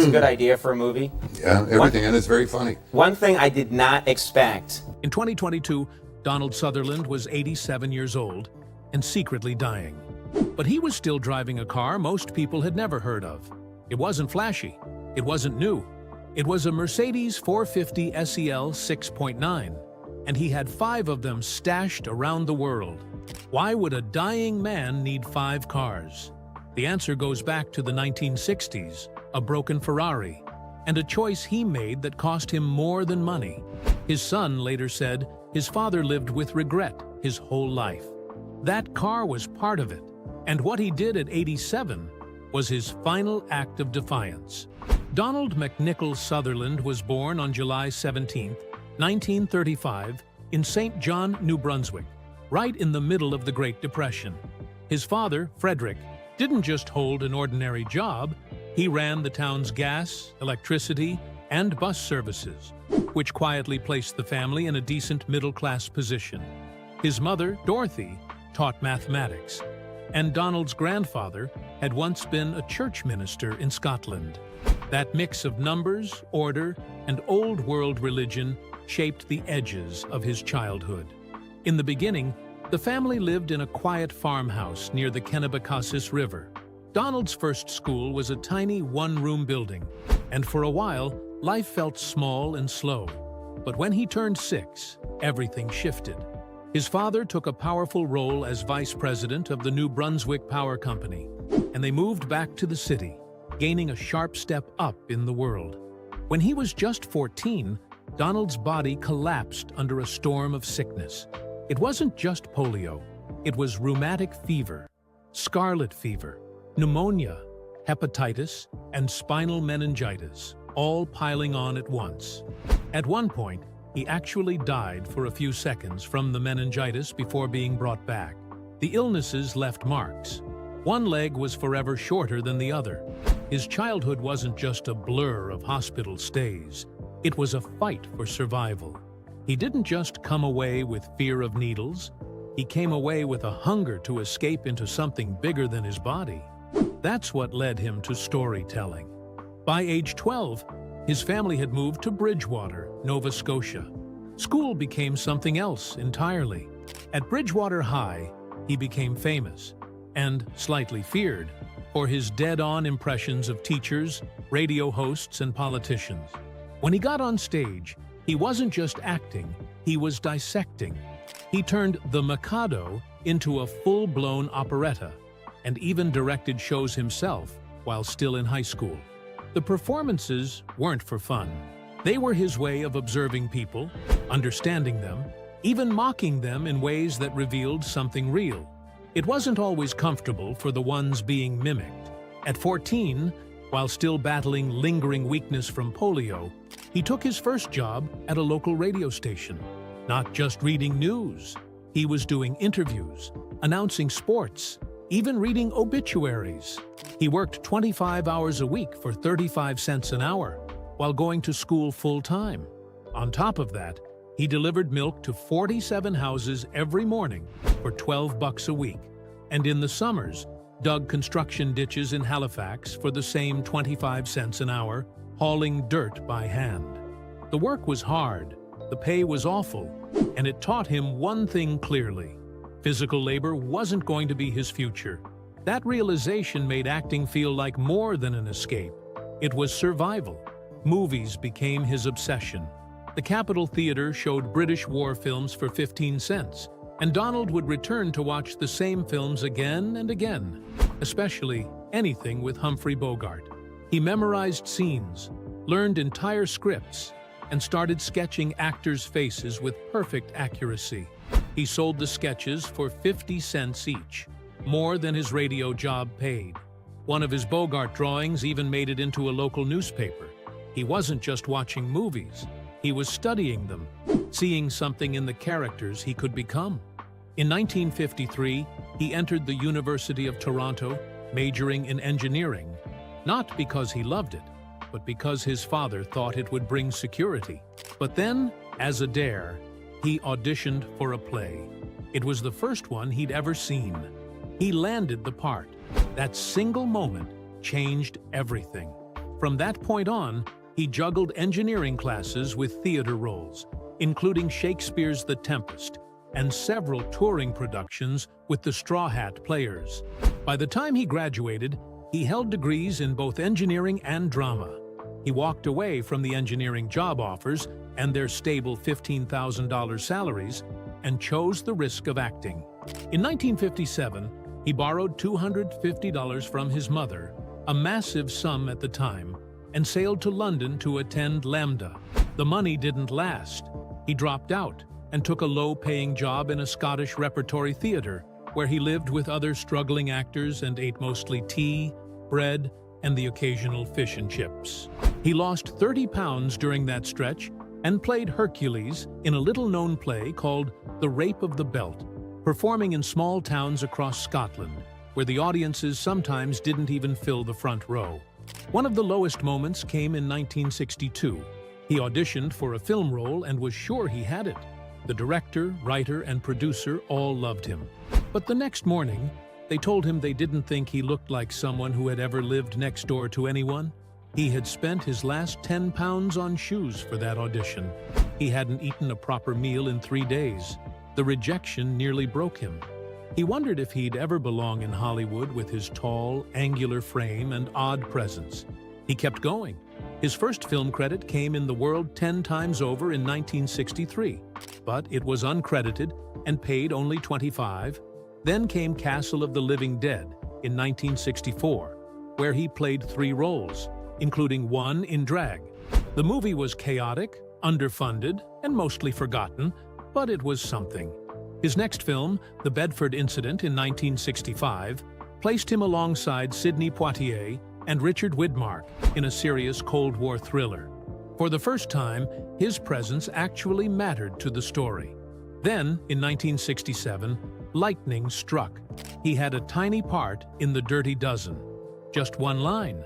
that's a good idea for a movie. Yeah, everything, and it's very funny. One thing I did not expect. In 2022, Donald Sutherland was 87 years old and secretly dying. But he was still driving a car most people had never heard of. It wasn't flashy. It wasn't new. It was a Mercedes 450 SEL 6.9, and he had 5 of them stashed around the world. Why would a dying man need 5 cars? The answer goes back to the 1960s, a broken Ferrari, and a choice he made that cost him more than money. His son later said his father lived with regret his whole life. That car was part of it, and what he did at 87 was his final act of defiance. Donald McNichol Sutherland was born on July 17, 1935, in St. John, New Brunswick, right in the middle of the Great Depression. His father, Frederick, didn't just hold an ordinary job, he ran the town's gas, electricity, and bus services, which quietly placed the family in a decent middle-class position. His mother, Dorothy, taught mathematics, and Donald's grandfather had once been a church minister in Scotland. That mix of numbers, order, and old-world religion shaped the edges of his childhood. In the beginning, the family lived in a quiet farmhouse near the Kennebecassis River. Donald's first school was a tiny one-room building, and for a while, life felt small and slow. But when he turned 6, everything shifted. His father took a powerful role as vice president of the New Brunswick Power Company, and they moved back to the city, gaining a sharp step up in the world. When he was just 14, Donald's body collapsed under a storm of sickness. It wasn't just polio. It was rheumatic fever, scarlet fever, pneumonia, hepatitis, and spinal meningitis, all piling on at once. At one point, he actually died for a few seconds from the meningitis before being brought back. The illnesses left marks. One leg was forever shorter than the other. His childhood wasn't just a blur of hospital stays. It was a fight for survival. He didn't just come away with fear of needles. He came away with a hunger to escape into something bigger than his body. That's what led him to storytelling. By age 12, his family had moved to Bridgewater, Nova Scotia. School became something else entirely. At Bridgewater High, he became famous and slightly feared for his dead-on impressions of teachers, radio hosts, and politicians. When he got on stage, he wasn't just acting, he was dissecting. He turned The Mikado into a full-blown operetta and even directed shows himself while still in high school. The performances weren't for fun. They were his way of observing people, understanding them, even mocking them in ways that revealed something real. It wasn't always comfortable for the ones being mimicked. At 14, while still battling lingering weakness from polio, he took his first job at a local radio station. Not just reading news, he was doing interviews, announcing sports, even reading obituaries. He worked 25 hours a week for 35 cents an hour, while going to school full-time. On top of that, he delivered milk to 47 houses every morning for $12 a week, and in the summers, dug construction ditches in Halifax for the same 25 cents an hour, hauling dirt by hand. The work was hard, the pay was awful, and it taught him one thing clearly: physical labor wasn't going to be his future. That realization made acting feel like more than an escape. It was survival. Movies became his obsession. The Capitol Theatre showed British war films for 15 cents, and Donald would return to watch the same films again and again, especially anything with Humphrey Bogart. He memorized scenes, learned entire scripts, and started sketching actors' faces with perfect accuracy. He sold the sketches for 50 cents each, more than his radio job paid. One of his Bogart drawings even made it into a local newspaper. He wasn't just watching movies, he was studying them, seeing something in the characters he could become. In 1953, he entered the University of Toronto, majoring in engineering, not because he loved it, but because his father thought it would bring security. But then, as a dare, he auditioned for a play. It was the first one he'd ever seen. He landed the part. That single moment changed everything. From that point on, he juggled engineering classes with theater roles, including Shakespeare's The Tempest, and several touring productions with the Straw Hat Players. By the time he graduated, he held degrees in both engineering and drama. He walked away from the engineering job offers and their stable $15,000 salaries and chose the risk of acting. In 1957, he borrowed $250 from his mother, a massive sum at the time, and sailed to London to attend LAMDA. The money didn't last. He dropped out and took a low-paying job in a Scottish repertory theater, where he lived with other struggling actors and ate mostly tea, bread, and the occasional fish and chips. He lost 30 pounds during that stretch and played Hercules in a little-known play called The Rape of the Belt, performing in small towns across Scotland, where the audiences sometimes didn't even fill the front row. One of the lowest moments came in 1962. He auditioned for a film role and was sure he had it. The director, writer, and producer all loved him. But the next morning, they told him they didn't think he looked like someone who had ever lived next door to anyone. He had spent his last 10 pounds on shoes for that audition. He hadn't eaten a proper meal in 3 days. The rejection nearly broke him. He wondered if he'd ever belong in Hollywood with his tall, angular frame and odd presence. He kept going. His first film credit came in The World 10 Times Over in 1963, but it was uncredited and paid only $25. Then came Castle of the Living Dead in 1964, where he played 3 roles, including one in drag. The movie was chaotic, underfunded, and mostly forgotten, but it was something. His next film, The Bedford Incident in 1965, placed him alongside Sidney Poitier and Richard Widmark in a serious Cold War thriller. For the first time, his presence actually mattered to the story. Then, in 1967, lightning struck. He had a tiny part in The Dirty Dozen. Just one line.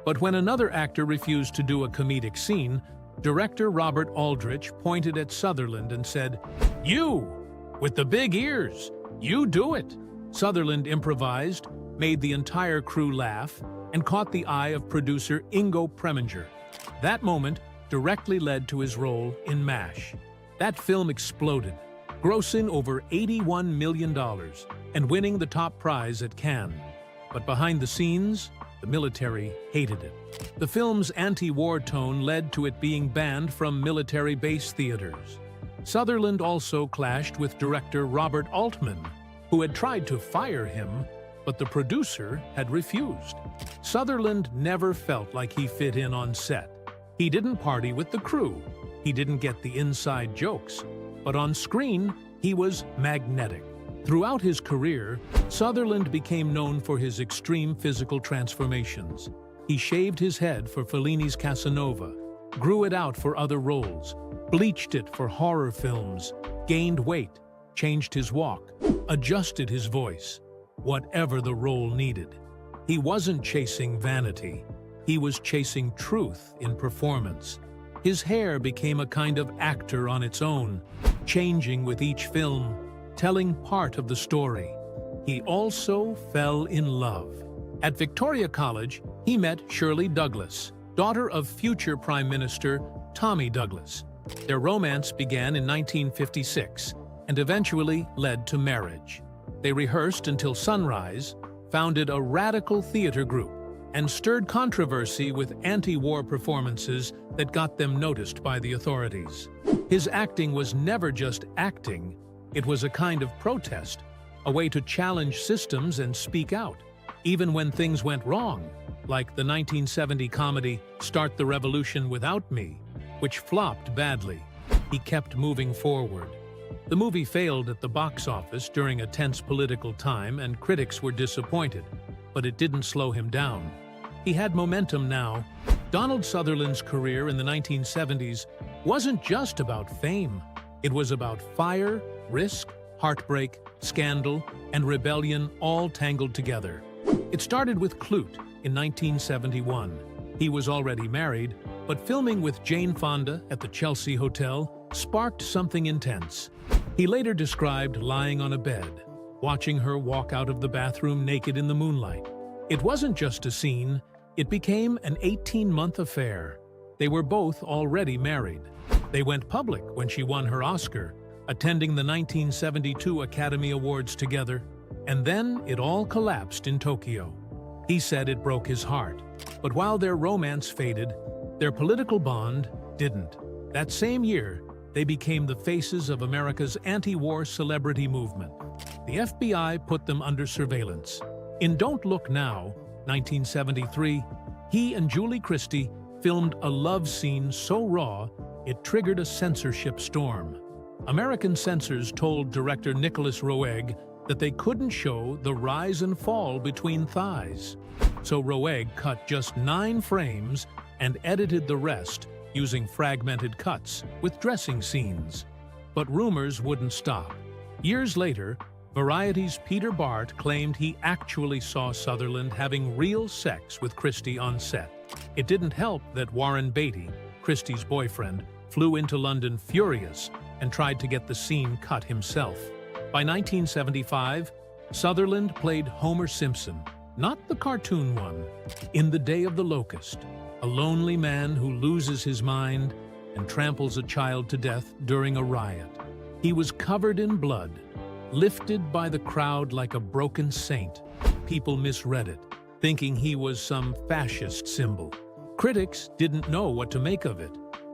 But when another actor refused to do a comedic scene, director Robert Aldrich pointed at Sutherland and said, "You! With the big ears! You do it!" Sutherland improvised, made the entire crew laugh, and caught the eye of producer Ingo Preminger. That moment directly led to his role in MASH. That film exploded, grossing over $81 million and winning the top prize at Cannes. But behind the scenes, the military hated it. The film's anti-war tone led to it being banned from military base theaters. Sutherland also clashed with director Robert Altman, who had tried to fire him, but the producer had refused. Sutherland never felt like he fit in on set. He didn't party with the crew. He didn't get the inside jokes. But on screen, he was magnetic. Throughout his career, Sutherland became known for his extreme physical transformations. He shaved his head for Fellini's Casanova, grew it out for other roles, bleached it for horror films, gained weight, changed his walk, adjusted his voice, whatever the role needed. He wasn't chasing vanity. He was chasing truth in performance. His hair became a kind of actor on its own, changing with each film, telling part of the story. He also fell in love. At Victoria College, he met Shirley Douglas, daughter of future Prime Minister Tommy Douglas. Their romance began in 1956 and eventually led to marriage. They rehearsed until sunrise, founded a radical theater group, and stirred controversy with anti-war performances that got them noticed by the authorities. His acting was never just acting, it was a kind of protest, a way to challenge systems and speak out, even when things went wrong, like the 1970 comedy Start the Revolution Without Me, which flopped badly. He kept moving forward. The movie failed at the box office during a tense political time and critics were disappointed, but it didn't slow him down. He had momentum now. Donald Sutherland's career in the 1970s wasn't just about fame. It was about fire, risk, heartbreak, scandal, and rebellion all tangled together. It started with Clute in 1971. He was already married, but filming with Jane Fonda at the Chelsea Hotel sparked something intense. He later described lying on a bed, watching her walk out of the bathroom naked in the moonlight. It wasn't just a scene, It became an 18-month affair. They were both already married. They went public when she won her Oscar, attending the 1972 Academy Awards together, and then it all collapsed in Tokyo. He said it broke his heart. But while their romance faded, their political bond didn't. That same year, they became the faces of America's anti-war celebrity movement. The FBI put them under surveillance. In Don't Look Now, 1973, he and Julie Christie filmed a love scene so raw, it triggered a censorship storm. American censors told director Nicholas Roeg that they couldn't show the rise and fall between thighs. So Roeg cut just 9 frames and edited the rest using fragmented cuts with dressing scenes. But rumors wouldn't stop. Years later, Variety's Peter Bart claimed he actually saw Sutherland having real sex with Christie on set. It didn't help that Warren Beatty, Christie's boyfriend, flew into London furious and tried to get the scene cut himself. By 1975, Sutherland played Homer Simpson, not the cartoon one, in The Day of the Locust, a lonely man who loses his mind and tramples a child to death during a riot. He was covered in blood, lifted by the crowd like a broken saint. People misread it, thinking he was some fascist symbol. Critics didn't know what to make of it.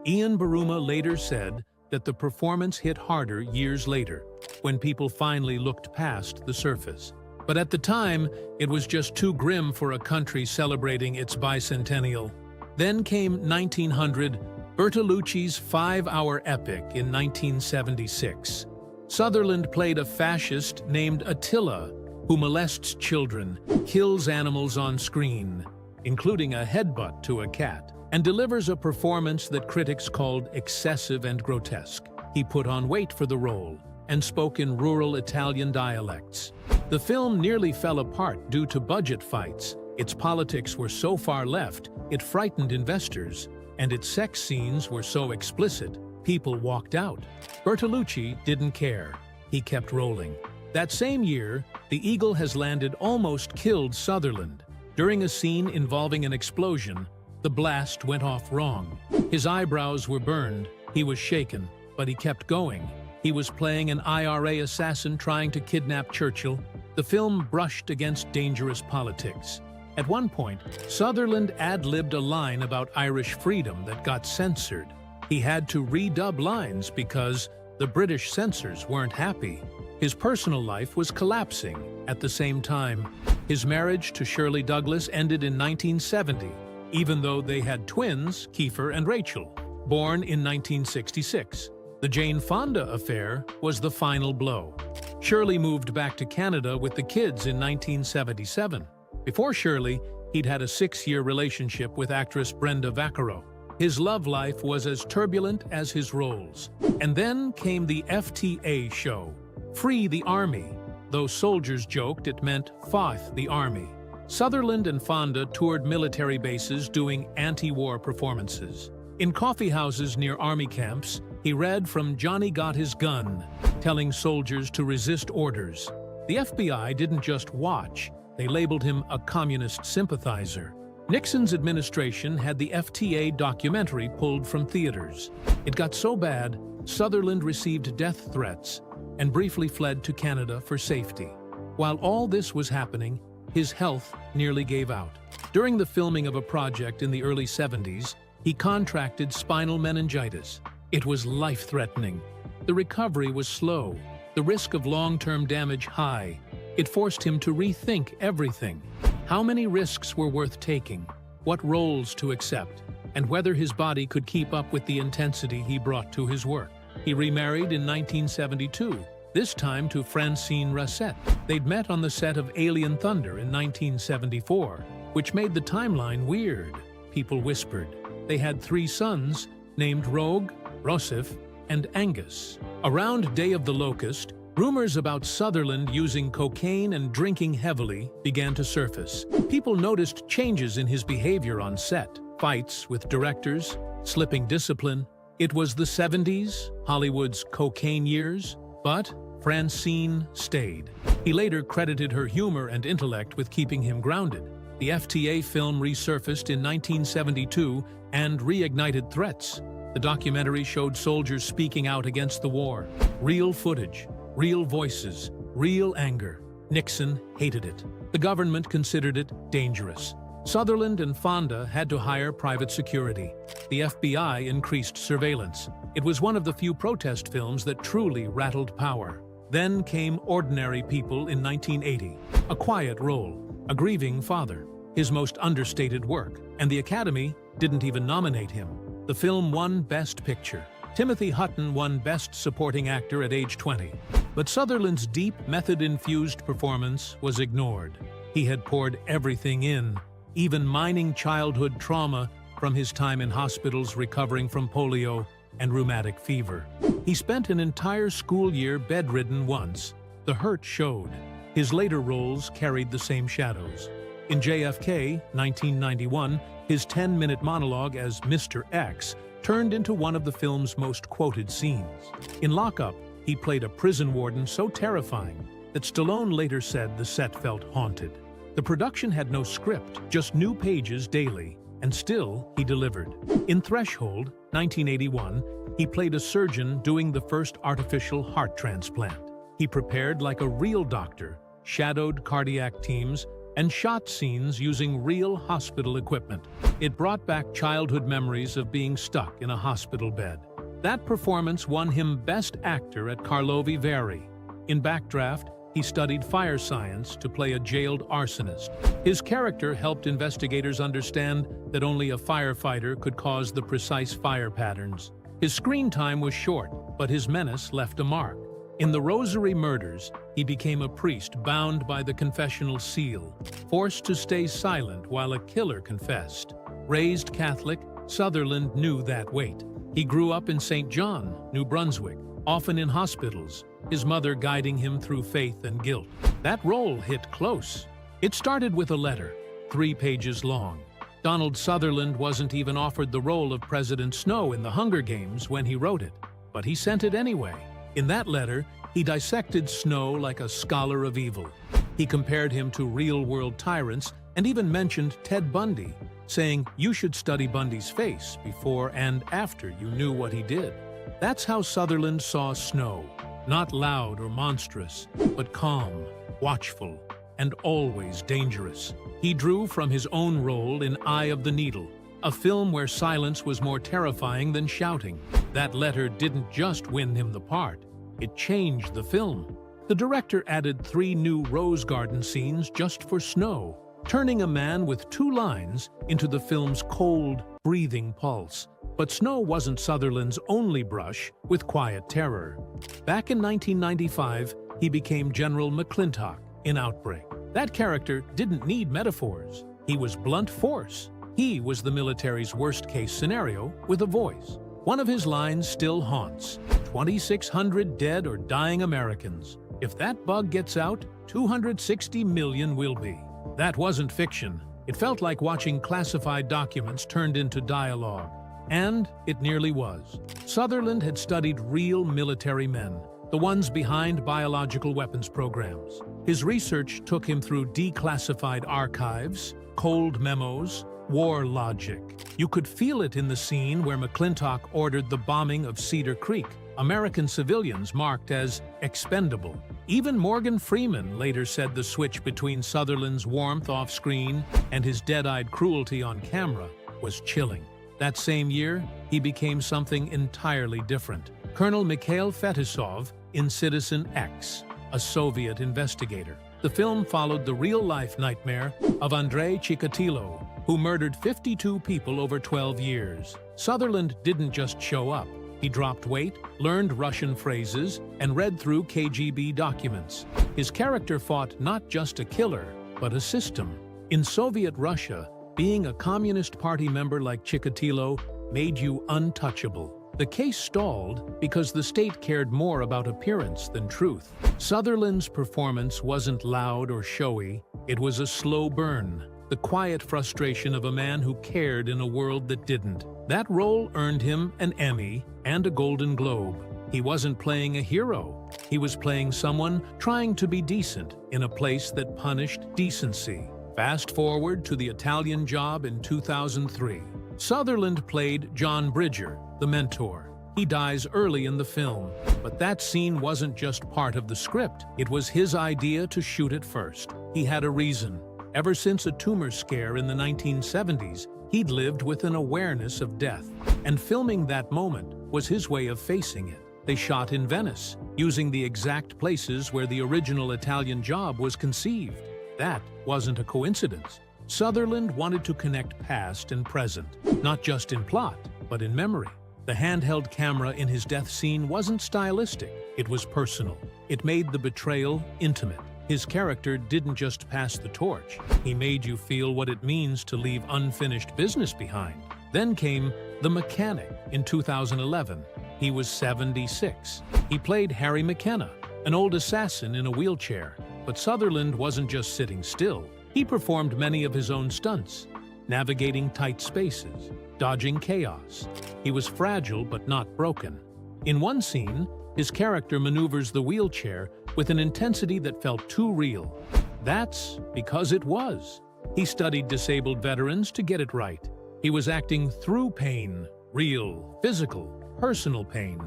Ian Baruma later said that the performance hit harder years later, when people finally looked past the surface. But at the time, it was just too grim for a country celebrating its bicentennial. Then came 1900, Bertolucci's 5-hour epic in 1976. Sutherland played a fascist named Attila, who molests children, kills animals on screen, including a headbutt to a cat, and delivers a performance that critics called excessive and grotesque. He put on weight for the role and spoke in rural Italian dialects. The film nearly fell apart due to budget fights. Its politics were so far left, it frightened investors, and its sex scenes were so explicit, people walked out. Bertolucci didn't care. He kept rolling. That same year, the Eagle Has Landed almost killed Sutherland. During a scene involving an explosion, the blast went off wrong. His eyebrows were burned, he was shaken, but he kept going. He was playing an IRA assassin trying to kidnap Churchill. The film brushed against dangerous politics. At one point, Sutherland ad-libbed a line about Irish freedom that got censored. He had to redub lines because the British censors weren't happy. His personal life was collapsing at the same time. His marriage to Shirley Douglas ended in 1970, even though they had twins, Kiefer and Rachel, born in 1966. The Jane Fonda affair was the final blow. Shirley moved back to Canada with the kids in 1977. Before Shirley, he'd had a 6-year relationship with actress Brenda Vaccaro. His love life was as turbulent as his roles. And then came the FTA show, Free the Army. Though soldiers joked it meant Fought the Army. Sutherland and Fonda toured military bases doing anti-war performances. In coffeehouses near army camps, he read from Johnny Got His Gun, telling soldiers to resist orders. The FBI didn't just watch, they labeled him a communist sympathizer. Nixon's administration had the FTA documentary pulled from theaters. It got so bad, Sutherland received death threats and briefly fled to Canada for safety. While all this was happening, his health nearly gave out. During the filming of a project in the early 70s, he contracted spinal meningitis. It was life-threatening. The recovery was slow, the risk of long-term damage high. It forced him to rethink everything. How many risks were worth taking, what roles to accept, and whether his body could keep up with the intensity he brought to his work. He remarried in 1972, this time to Francine Rassett. They'd met on the set of Alien Thunder in 1974, which made the timeline weird. People whispered. They had 3 sons, named Rogue, Rossif, and Angus. Around Day of the Locust, rumors about Sutherland using cocaine and drinking heavily began to surface. People noticed changes in his behavior on set, fights with directors, slipping discipline. It was the 70s, Hollywood's cocaine years, but Francine stayed. He later credited her humor and intellect with keeping him grounded. The The FTA film resurfaced in 1972 and reignited threats. The documentary showed soldiers speaking out against the war. Real footage, real voices, real anger. Nixon hated it. The government considered it dangerous. Sutherland and Fonda had to hire private security. The FBI increased surveillance. It was one of the few protest films that truly rattled power. Then came Ordinary People in 1980, a quiet role, a grieving father, his most understated work, and the Academy didn't even nominate him. The film won Best Picture. Timothy Hutton won Best Supporting Actor at age 20. But Sutherland's deep, method-infused performance was ignored. He had poured everything in, even mining childhood trauma from his time in hospitals recovering from polio and rheumatic fever. He spent an entire school year bedridden once. The hurt showed. His later roles carried the same shadows. In JFK, 1991, his 10-minute monologue as Mr. X turned into one of the film's most quoted scenes. In Lockup, he played a prison warden so terrifying that Stallone later said the set felt haunted. The production had no script, just new pages daily, and still he delivered. In Threshold, 1981, he played a surgeon doing the first artificial heart transplant. He prepared like a real doctor, shadowed cardiac teams, and shot scenes using real hospital equipment. It brought back childhood memories of being stuck in a hospital bed. That performance won him Best Actor at Karlovy Vary. In Backdraft, he studied fire science to play a jailed arsonist. His character helped investigators understand that only a firefighter could cause the precise fire patterns. His screen time was short, but his menace left a mark. In The Rosary Murders, he became a priest bound by the confessional seal, forced to stay silent while a killer confessed. Raised Catholic, Sutherland knew that weight. He grew up in St. John, New Brunswick, often in hospitals, his mother guiding him through faith and guilt. That role hit close. It started with a letter, 3 pages long. Donald Sutherland wasn't even offered the role of President Snow in the Hunger Games when he wrote it, but he sent it anyway. In that letter, he dissected Snow like a scholar of evil. He compared him to real-world tyrants and even mentioned Ted Bundy, saying you should study Bundy's face before and after you knew what he did. That's how Sutherland saw Snow, not loud or monstrous, but calm, watchful, and always dangerous. He drew from his own role in Eye of the Needle, a film where silence was more terrifying than shouting. That letter didn't just win him the part, it changed the film. The director added 3 new rose garden scenes just for Snow, turning a man with 2 lines into the film's cold, breathing pulse. But Snow wasn't Sutherland's only brush with quiet terror. Back in 1995, he became General McClintock in Outbreak. That character didn't need metaphors. He was blunt force. He was the military's worst-case scenario with a voice. One of his lines still haunts, 2,600 dead or dying Americans. If that bug gets out, 260 million will be. That wasn't fiction. It felt like watching classified documents turned into dialogue. And it nearly was. Sutherland had studied real military men, the ones behind biological weapons programs. His research took him through declassified archives, cold memos, war logic. You could feel it in the scene where McClintock ordered the bombing of Cedar Creek, American civilians marked as expendable. Even Morgan Freeman later said the switch between Sutherland's warmth off-screen and his dead-eyed cruelty on camera was chilling. That same year, he became something entirely different. Colonel Mikhail Fetisov in Citizen X, a Soviet investigator. The film followed the real-life nightmare of Andrei Chikatilo, who murdered 52 people over 12 years. Sutherland didn't just show up. He dropped weight, learned Russian phrases, and read through KGB documents. His character fought not just a killer, but a system. In Soviet Russia, being a Communist Party member like Chikatilo made you untouchable. The case stalled because the state cared more about appearance than truth. Sutherland's performance wasn't loud or showy, it was a slow burn, the quiet frustration of a man who cared in a world that didn't. That role earned him an Emmy and a Golden Globe. He wasn't playing a hero, he was playing someone trying to be decent in a place that punished decency. Fast forward to the Italian Job in 2003. Sutherland played John Bridger, the mentor. He dies early in the film, but that scene wasn't just part of the script. It was his idea to shoot it first. He had a reason. Ever since a tumor scare in the 1970s, he'd lived with an awareness of death, and filming that moment was his way of facing it. They shot in Venice, using the exact places where the original Italian Job was conceived. That wasn't a coincidence. Sutherland wanted to connect past and present, not just in plot, but in memory. The handheld camera in his death scene wasn't stylistic, it was personal. It made the betrayal intimate. His character didn't just pass the torch, he made you feel what it means to leave unfinished business behind. Then came The Mechanic in 2011. He was 76. He played Harry McKenna, an old assassin in a wheelchair. But Sutherland wasn't just sitting still. He performed many of his own stunts, navigating tight spaces, dodging chaos. He was fragile but not broken. In one scene, his character maneuvers the wheelchair with an intensity that felt too real. That's because it was. He studied disabled veterans to get it right. He was acting through pain, real, physical, personal pain.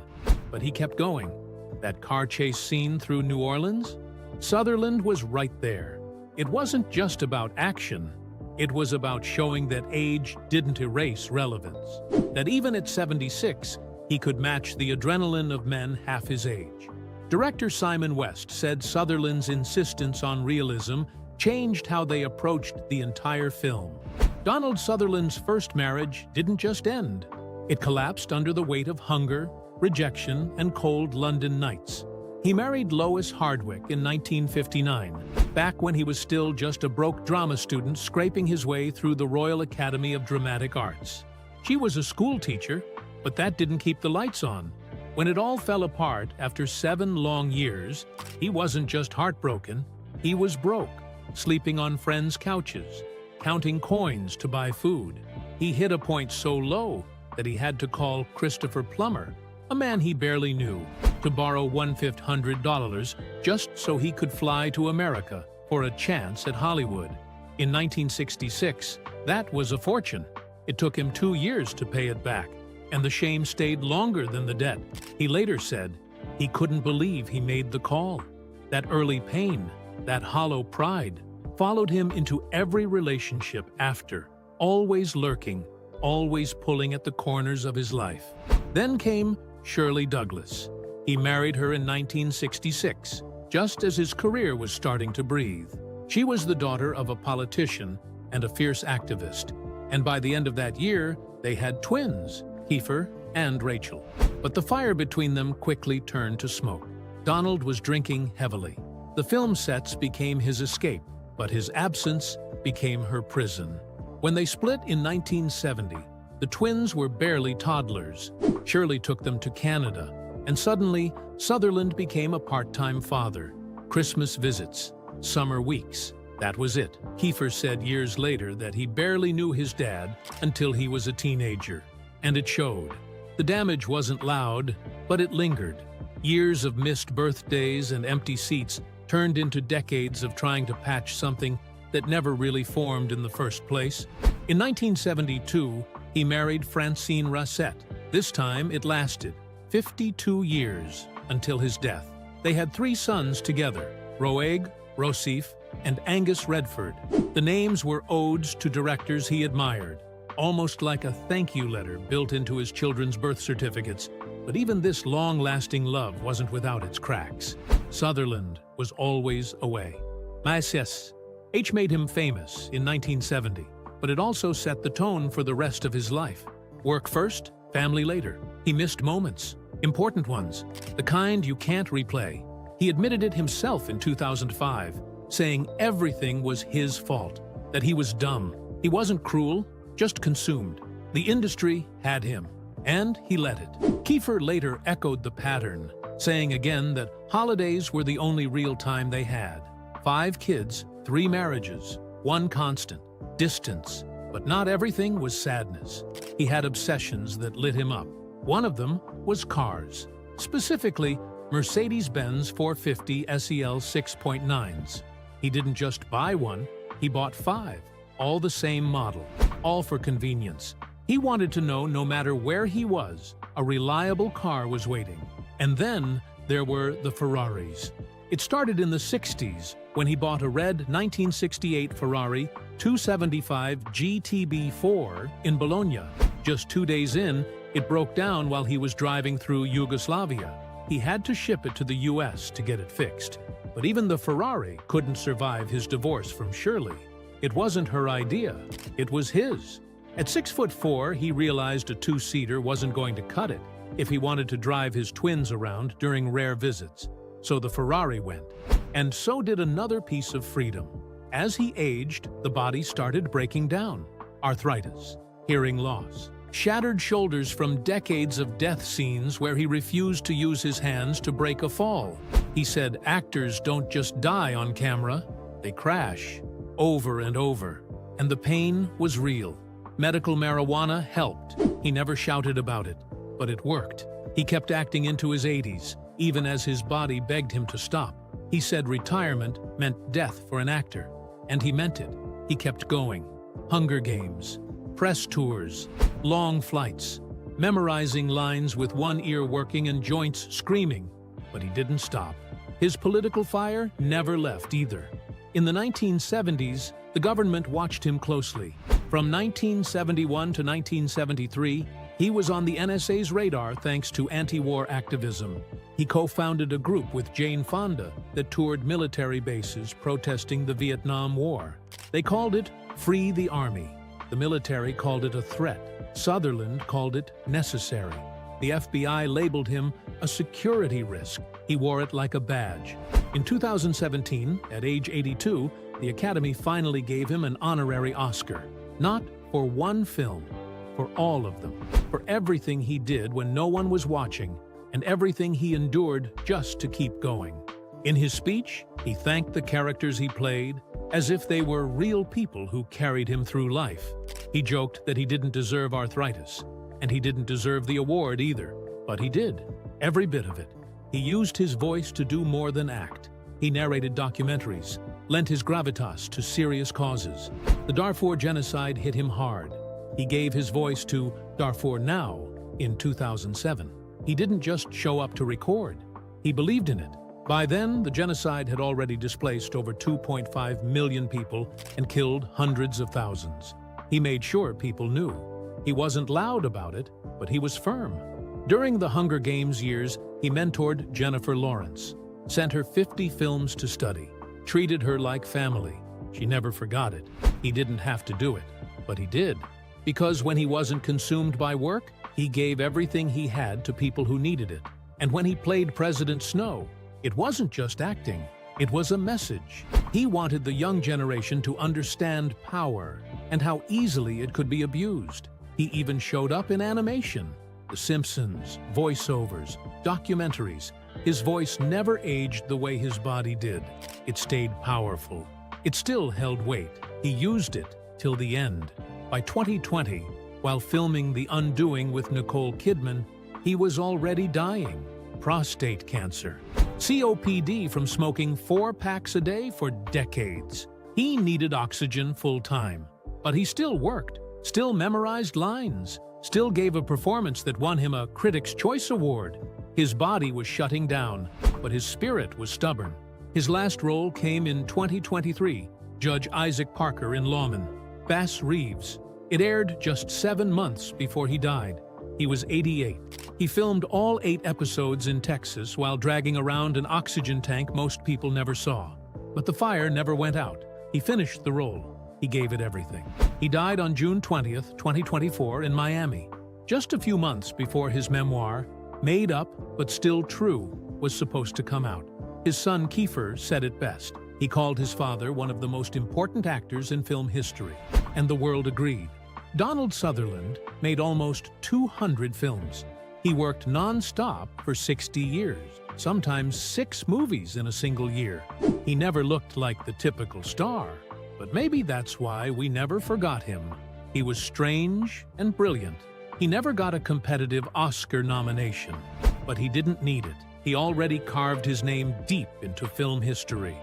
But he kept going. That car chase scene through New Orleans? Sutherland was right there. It wasn't just about action. It was about showing that age didn't erase relevance. That even at 76, he could match the adrenaline of men half his age. Director Simon West said Sutherland's insistence on realism changed how they approached the entire film. Donald Sutherland's first marriage didn't just end. It collapsed under the weight of hunger, rejection, and cold London nights. He married Lois Hardwick in 1959, back when he was still just a broke drama student scraping his way through the Royal Academy of Dramatic Arts. She was a school teacher, but that didn't keep the lights on. When it all fell apart after 7 long years, he wasn't just heartbroken, he was broke, sleeping on friends' couches, counting coins to buy food. He hit a point so low that he had to call Christopher Plummer, a man he barely knew, to borrow $1,500 just so he could fly to America for a chance at Hollywood. In 1966, that was a fortune. It took him 2 years to pay it back, and the shame stayed longer than the debt. He later said he couldn't believe he made the call. That early pain, that hollow pride, followed him into every relationship after, always lurking, always pulling at the corners of his life. Then came Shirley Douglas. He married her in 1966, just as his career was starting to breathe. She was the daughter of a politician and a fierce activist, and by the end of that year, they had twins, Kiefer and Rachel. But the fire between them quickly turned to smoke. Donald was drinking heavily. The film sets became his escape, but his absence became her prison. When they split in 1970, the twins were barely toddlers. Shirley took them to Canada, and suddenly, Sutherland became a part-time father. Christmas visits, summer weeks, that was it. Kiefer said years later that he barely knew his dad until he was a teenager. And it showed. The damage wasn't loud, but it lingered. Years of missed birthdays and empty seats turned into decades of trying to patch something that never really formed in the first place. In 1972, he married Francine Rassett. This time it lasted 52 years until his death. They had 3 sons together, Roeg, Rossif, and Angus Redford. The names were odes to directors he admired, almost like a thank you letter built into his children's birth certificates. But even this long-lasting love wasn't without its cracks. Sutherland was always away. Macias H made him famous in 1970, but it also set the tone for the rest of his life. Work first, family later. He missed moments, important ones, the kind you can't replay. He admitted it himself in 2005, saying everything was his fault, that he was dumb. He wasn't cruel, just consumed. The industry had him, and he let it. Kiefer later echoed the pattern, saying again that holidays were the only real time they had. 5 kids, 3 marriages, one constant, distance. But not everything was sadness. He had obsessions that lit him up. One of them was cars, specifically Mercedes-Benz 450 SEL 6.9s. He didn't just buy one, He bought 5, all the same model, all for convenience. He wanted to know no matter where he was, a reliable car was waiting. And then there were the Ferraris. It started in the 60s when he bought a red 1968 Ferrari 275 GTB4 in Bologna. Just 2 days in, it broke down while he was driving through Yugoslavia. He had to ship it to the US to get it fixed. But even the Ferrari couldn't survive his divorce from Shirley. It wasn't her idea, it was his. At 6'4", he realized a 2-seater wasn't going to cut it if he wanted to drive his twins around during rare visits. So the Ferrari went. And so did another piece of freedom. As he aged, the body started breaking down. Arthritis, hearing loss, shattered shoulders from decades of death scenes where he refused to use his hands to break a fall. He said actors don't just die on camera, they crash, over and over. And the pain was real. Medical marijuana helped. He never shouted about it, but it worked. He kept acting into his 80s, even as his body begged him to stop. He said retirement meant death for an actor, and he meant it. He kept going. Hunger Games, press tours, long flights, memorizing lines with one ear working and joints screaming. But he didn't stop. His political fire never left either. In the 1970s, the government watched him closely. From 1971 to 1973, he was on the NSA's radar thanks to anti-war activism. He co-founded a group with Jane Fonda that toured military bases protesting the Vietnam War. They called it Free the Army. The military called it a threat. Sutherland called it necessary. The FBI labeled him a security risk. He wore it like a badge. In 2017, at age 82, the Academy finally gave him an honorary Oscar. Not for one film, for all of them. For everything he did when no one was watching, and everything he endured just to keep going. In his speech, he thanked the characters he played as if they were real people who carried him through life. He joked that he didn't deserve arthritis, and he didn't deserve the award either, but he did, every bit of it. He used his voice to do more than act. He narrated documentaries, lent his gravitas to serious causes. The Darfur genocide hit him hard. He gave his voice to Darfur Now in 2007. He didn't just show up to record. He believed in it. By then, the genocide had already displaced over 2.5 million people and killed hundreds of thousands. He made sure people knew. He wasn't loud about it, but he was firm. During the Hunger Games years, he mentored Jennifer Lawrence, sent her 50 films to study, treated her like family. She never forgot it. He didn't have to do it, but he did. Because when he wasn't consumed by work, he gave everything he had to people who needed it. And when he played President Snow, it wasn't just acting, it was a message. He wanted the young generation to understand power and how easily it could be abused. He even showed up in animation. The Simpsons, voiceovers, documentaries. His voice never aged the way his body did. It stayed powerful. It still held weight. He used it till the end. By 2020, while filming The Undoing with Nicole Kidman, he was already dying. Prostate cancer. COPD from smoking 4 packs a day for decades. He needed oxygen full-time. But he still worked, still memorized lines, still gave a performance that won him a Critics' Choice Award. His body was shutting down, but his spirit was stubborn. His last role came in 2023, Judge Isaac Parker in Lawman. Bass Reeves. It aired just 7 months before he died. He was 88. He filmed all 8 episodes in Texas while dragging around an oxygen tank most people never saw. But the fire never went out. He finished the role. He gave it everything. He died on June 20th, 2024 in Miami, just a few months before his memoir, Made Up But Still True, was supposed to come out. His son Kiefer said it best. He called his father one of the most important actors in film history, and the world agreed. Donald Sutherland made almost 200 films. He worked non-stop for 60 years, sometimes 6 movies in a single year. He never looked like the typical star, but maybe that's why we never forgot him. He was strange and brilliant. He never got a competitive Oscar nomination, but he didn't need it. He already carved his name deep into film history.